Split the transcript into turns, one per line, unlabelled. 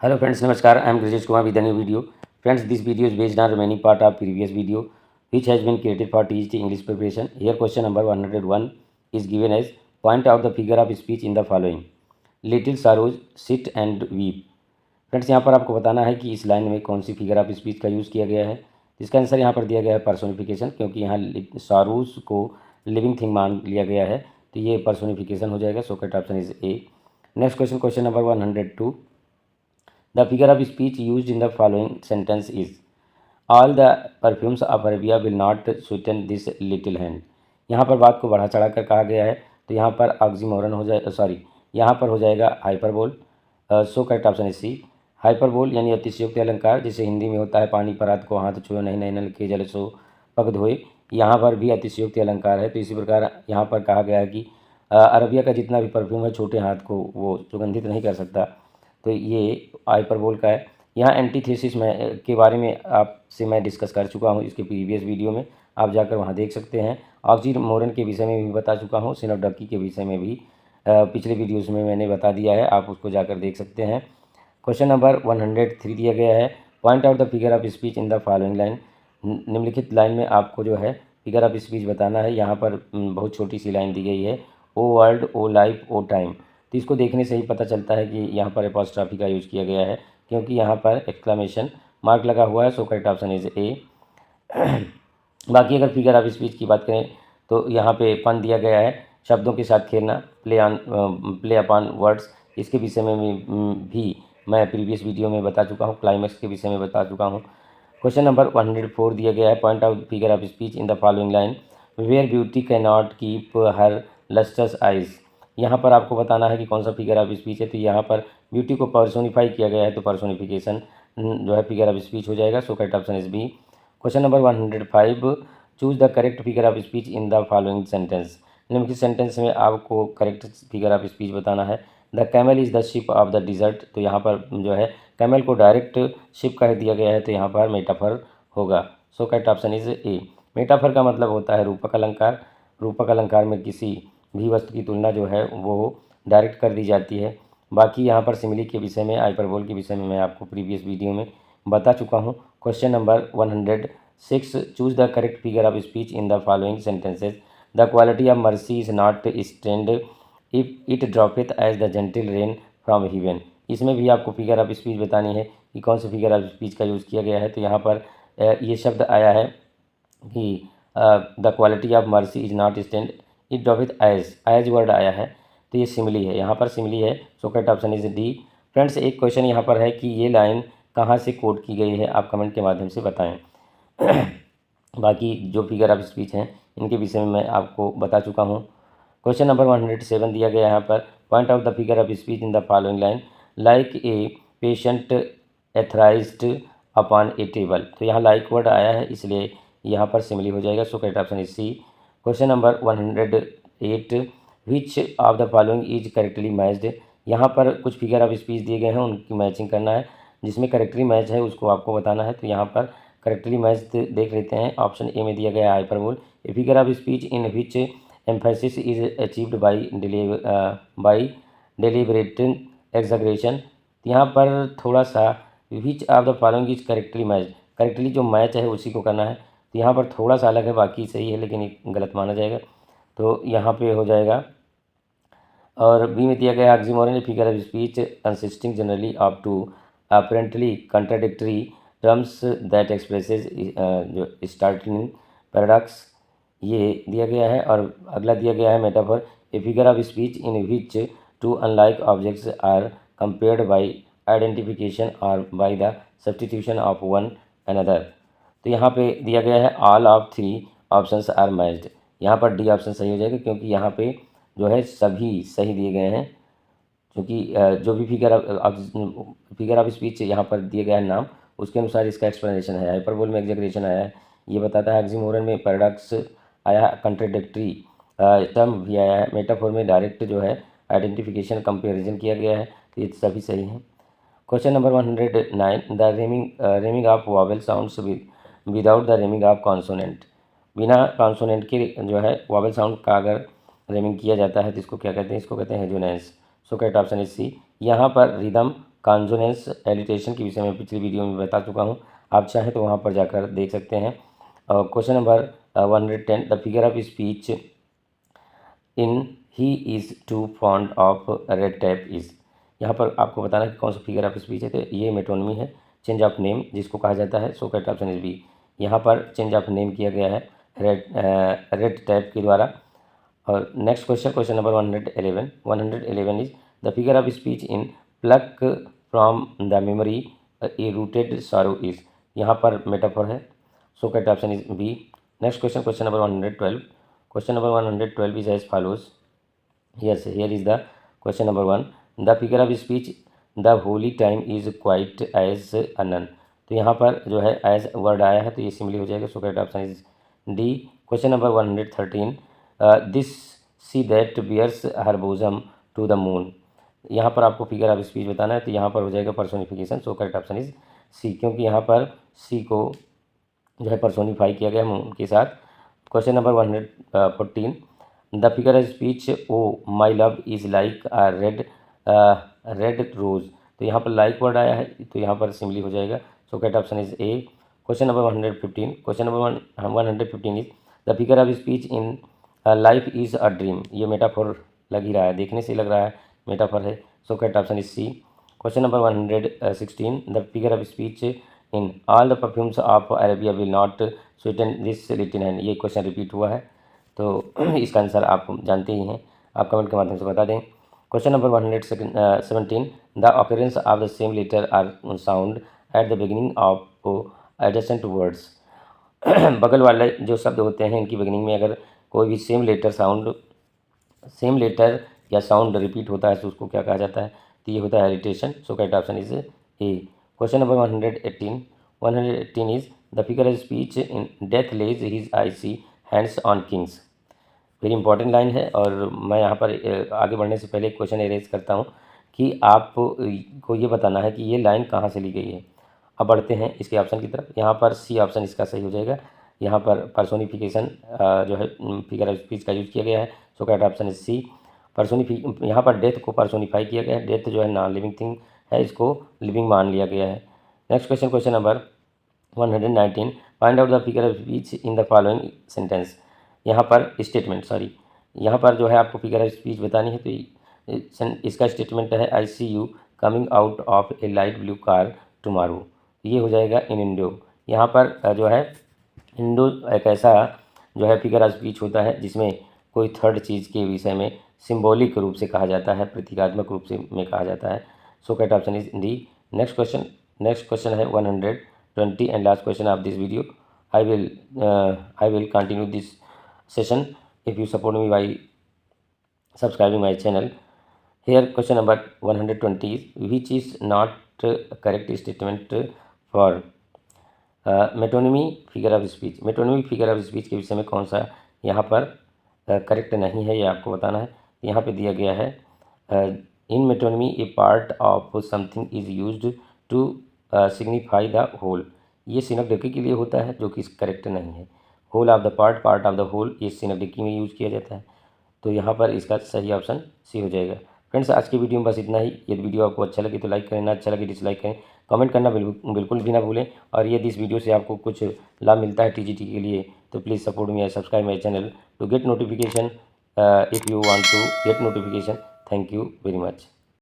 Hello friends, Namaskar. I am Grijesh Kumar with a new video. Friends, this video is based on remaining part of previous video which has been created for TGT English preparation. Here question number 101 is given as point out the figure of speech in the following. Little sorrows, sit and weep. Friends यहाँ पर आपको बताना है कि इस line में कौन सी figure of speech का यूज़ किया गया है। इसका आंसर यहाँ पर दिया गया है पर्सोनिफिकेशन, क्योंकि यहाँ सॉरोज को लिविंग थिंग मान लिया गया है, तो ये पर्सोनिफिकेशन हो जाएगा। So correct option is A. Next question, question number 102, the figure of speech used in the following sentence is all the perfumes of Arabia will not sweeten this little hand। यहाँ पर बात को बढ़ा चढ़ा कर कहा गया है, तो यहाँ पर ऑक्सीमोरन हो जाए, सॉरी यहाँ पर हो जाएगा hyperbole. So correct option is C. Hyperbole यानी अतिशयोक्ति अलंकार, जिसे हिंदी में होता है पानी पर हाथ को हाथ छुओ नहीं नहीं नल के जल सो पग धोए। यहाँ पर भी अतिशयोक्ति अलंकार है, तो इसी प्रकार यहाँ पर कहा गया है कि अरबिया का जितना भी परफ्यूम है छोटे हाथ को वो सुगंधित नहीं कर सकता, तो ये हाइपरबोल का है। यहाँ एंटीथेसिस में के बारे में आपसे मैं डिस्कस कर चुका हूँ इसके प्रीवियस वीडियो में, आप जाकर वहाँ देख सकते हैं। ऑक्सीमोरन के विषय में भी बता चुका हूँ, सिनोप्टिकी के विषय में भी पिछले वीडियोस में मैंने बता दिया है, आप उसको जाकर देख सकते हैं। क्वेश्चन नंबर 103 दिया गया है point out the figure of speech in the following line. निम्नलिखित लाइन में आपको जो है फिगर ऑफ स्पीच बताना है। यहाँ पर बहुत छोटी सी लाइन दी गई है, ओ वर्ल्ड, ओ लाइफ, ओ टाइम। तो इसको देखने से ही पता चलता है कि यहाँ पर एपॉस्ट्रॉफी का यूज़ किया गया है, क्योंकि यहाँ पर एक्सक्लेमेशन मार्क लगा हुआ है। सो करेक्ट ऑप्शन इज ए। बाकी अगर फिगर ऑफ स्पीच की बात करें तो यहाँ पे फन दिया गया है, शब्दों के साथ खेलना, प्ले अपॉन वर्ड्स। इसके विषय में भी मैं प्रीवियस वीडियो में बता चुका हूँ, क्लाइमैक्स के विषय में बता चुका हूँ। क्वेश्चन नंबर 104 दिया गया है point out figure of speech in the following line where beauty cannot keep her lustrous eyes. यहाँ पर आपको बताना है कि कौन सा फिगर ऑफ स्पीच है। तो यहाँ पर ब्यूटी को पर्सोनिफाई किया गया है, तो पर्सोनिफिकेशन जो है फिगर ऑफ स्पीच हो जाएगा। So correct option is B. Question number 105, choose the correct figure of speech in the following sentence. निम्नलिखित सेंटेंस में आपको करेक्ट फिगर ऑफ स्पीच बताना है। The camel is the ship of the desert. तो यहाँ पर जो है कैमल को डायरेक्ट शिप कह दिया गया है, तो यहाँ पर मेटाफर होगा। सो correct option is A. Metaphor का मतलब होता है रूपक अलंकार। रूपक अलंकार में किसी भी वस्तु की तुलना जो है वो डायरेक्ट कर दी जाती है। बाकी यहाँ पर सिमिली के विषय में, हाइपरबोल के विषय में मैं आपको प्रीवियस वीडियो में बता चुका हूँ। Question number 106, choose the correct figure of speech in the following sentences. The quality of mercy is not strained if it droppeth as the gentle rain from heaven. इसमें भी आपको फिगर ऑफ स्पीच बतानी है कि कौन से figure of speech का use किया गया है। तो यहाँ पर ये शब्द आया है कि the quality of mercy is not strained it droppeth as word आया है, तो ये सिमिली है, यहाँ पर सिमिली है। So correct option is D. Friends, एक क्वेश्चन यहाँ पर है कि ये लाइन कहाँ से कोट की गई है, आप कमेंट के माध्यम से बताएं। बाकी जो फिगर ऑफ स्पीच हैं इनके विषय में मैं आपको बता चुका हूँ। क्वेश्चन नंबर 107 दिया गया है यहाँ पर point out the figure of speech in the following line like a patient etherised upon a table. तो यहाँ लाइक वर्ड आया है, इसलिए यहाँ पर सिमिली हो जाएगा। So correct option is C. Question number 108, which of the following is correctly matched. यहाँ पर कुछ फिगर ऑफ स्पीच दिए गए हैं, उनकी मैचिंग करना है, जिसमें करेक्टली मैच है उसको आपको बताना है। तो यहाँ पर करेक्टली मैच देख लेते हैं। ऑप्शन ए में दिया गया है hyperbole. A figure of speech in which emphasis is achieved by deliberate exaggeration. यहाँ पर थोड़ा सा विच of the following is correctly match, correctly जो मैच है उसी को करना है। तो यहाँ पर थोड़ा सा अलग है, बाकी सही है लेकिन एक गलत माना जाएगा, तो यहाँ पे हो जाएगा। और बी में दिया गया oxymoron figure of speech consisting generally of two apparently contradictory terms that expresses जो स्टार्टिंग पैराडॉक्स, ये दिया गया है। और अगला दिया गया है metaphor, a figure of speech in which two unlike objects are compared by identification और by the substitution of one another. तो यहाँ पे दिया गया है all of three options are matched. यहाँ पर डी ऑप्शन सही हो जाएगा, क्योंकि यहाँ पे जो है सभी सही दिए गए हैं, क्योंकि जो भी फिगर ऑफ स्पीच यहाँ पर दिया गया है नाम, उसके अनुसार इसका एक्सप्लेनेशन है। हाइपरबोल में एग्जैगरेशन आया है, ये बताता है। ऑक्सीमोरन में पैराडॉक्स आया है, कंट्राडिक्टरी टर्म भी आया है। मेटाफोर में डायरेक्ट जो है आइडेंटिफिकेशन कंपेरिजन किया गया है, तो ये सभी सही हैं। Question number 109, the रेमिंग of vowel sounds without the रेमिंग of consonant. बिना कॉन्सोनेंट के जो है वॉवेल साउंड का अगर रेमिंग किया जाता है तो इसको क्या कहते हैं, इसको कहते हैं हेजोनेंस। So correct option is C. यहाँ पर रिदम कॉन्सोनेंस एलिटेशन के विषय में पिछली वीडियो में बता चुका हूँ, आप चाहें तो वहाँ पर जाकर देख सकते हैं। Question number 110, the figure of speech in he is too fond of red tape is. यहाँ पर आपको बताना है कि कौन सा फिगर ऑफ स्पीच है, तो ये मेटोनमी है। चेंज ऑफ नेम जिसको कहा जाता है, so correct option is B. यहाँ पर चेंज ऑफ नेम किया गया है रेड टैप के द्वारा। और next question, question number 111 is the figure of speech in pluck from the memory a rooted sorrow is. यहाँ पर मेटाफोर है, so correct option is B. Next question, question number 112, question number 112 is as follows. Yes, here is the question number 1. The figure of speech the holy time is quite as a nun. तो यहाँ पर जो है as word आया है तो ये simile हो जाएगा, so correct option is D. Question number 113, this sea that bares her bosom to the moon. यहाँ पर आपको फिगर ऑफ स्पीच बताना है, तो यहाँ पर हो जाएगा personification, so correct option is C, क्योंकि यहाँ पर सी को जो है पर्सोनीफाई किया गया मून के साथ। Question number 114, the figure of speech O my love is like a red rose. तो यहाँ पर लाइक वर्ड आया है तो यहाँ पर सिमिली हो जाएगा, so correct option is A. Question number 115, question number 115 is the figure of speech in life is a dream. ये मेटाफोर लग ही रहा है, देखने से लग रहा है मेटाफोर है, so correct option is C. Question number 116, the figure of speech in all the perfumes of Arabia will not sweeten this little hand. ये क्वेश्चन रिपीट हुआ है, तो इसका आंसर आप जानते ही हैं, आप कमेंट के माध्यम से बता दें। Question number 117, the occurrence of the same letter or sound at the beginning of adjacent words. बगल वाले जो शब्द होते हैं इनकी बिगिनिंग में अगर कोई भी सेम लेटर या साउंड रिपीट होता है तो उसको क्या कहा जाता है, तो ये होता है alliteration, so correct option is A. Question number 118 is the figure of speech in death lays his icy hands on kings. Very important line है, और मैं यहाँ पर आगे बढ़ने से पहले एक क्वेश्चन एरेज करता हूँ कि आप को ये बताना है कि ये लाइन कहाँ से ली गई है। अब बढ़ते हैं इसके ऑप्शन की तरफ। यहाँ पर सी ऑप्शन इसका सही हो जाएगा। यहाँ पर पर्सोनिफिकेशन जो है फिगर ऑफ स्पीच का यूज किया गया है, so correct option is C. यहाँ पर डेथ को पर्सोनिफाई किया गया है, डेथ जो है नॉन लिविंग थिंग है, इसको लिविंग मान लिया गया है। Next question, question number 119, find out the figure of speech in the following sentence. यहाँ पर स्टेटमेंट यहाँ पर जो है आपको फिगर ऑफ स्पीच बतानी है, तो इसका स्टेटमेंट है I see you coming out of a light blue car tomorrow. ये हो जाएगा इन इंडो। यहाँ पर जो है इंडो एक ऐसा जो है फिगर ऑफ स्पीच होता है जिसमें कोई थर्ड चीज़ के विषय में सिंबॉलिक रूप से कहा जाता है, प्रतीकात्मक रूप से में कहा जाता है, so correct option is D. Next question है 120 and last question of this video. I will continue this session if you support me by subscribing my channel. Here question number 120 is which is not correct statement for metonymy figure of speech. Metonymy figure of speech के विषय में कौन सा यहाँ पर correct नहीं है, ये आपको बताना है। यहाँ पे दिया गया है in metonymy a part of something is used to signify the whole. ये सिनोक्टिकी के लिए होता है जो कि करेक्ट नहीं है। Whole of the part of the whole ये सिनोक्टिकी में यूज़ किया जाता है, तो यहाँ पर इसका सही ऑप्शन सी हो जाएगा। फ्रेंड्स आज की वीडियो में बस इतना ही। यदि वीडियो आपको अच्छा लगे तो लाइक करें, ना अच्छा लगे डिसलाइक करें, कमेंट करना बिल्कुल भी ना भूलें। और यदि इस वीडियो से आपको कुछ लाभ मिलता है टीजीटी के लिए तो please support me and subscribe my channel to get notification if you want to get notification. Thank you very much.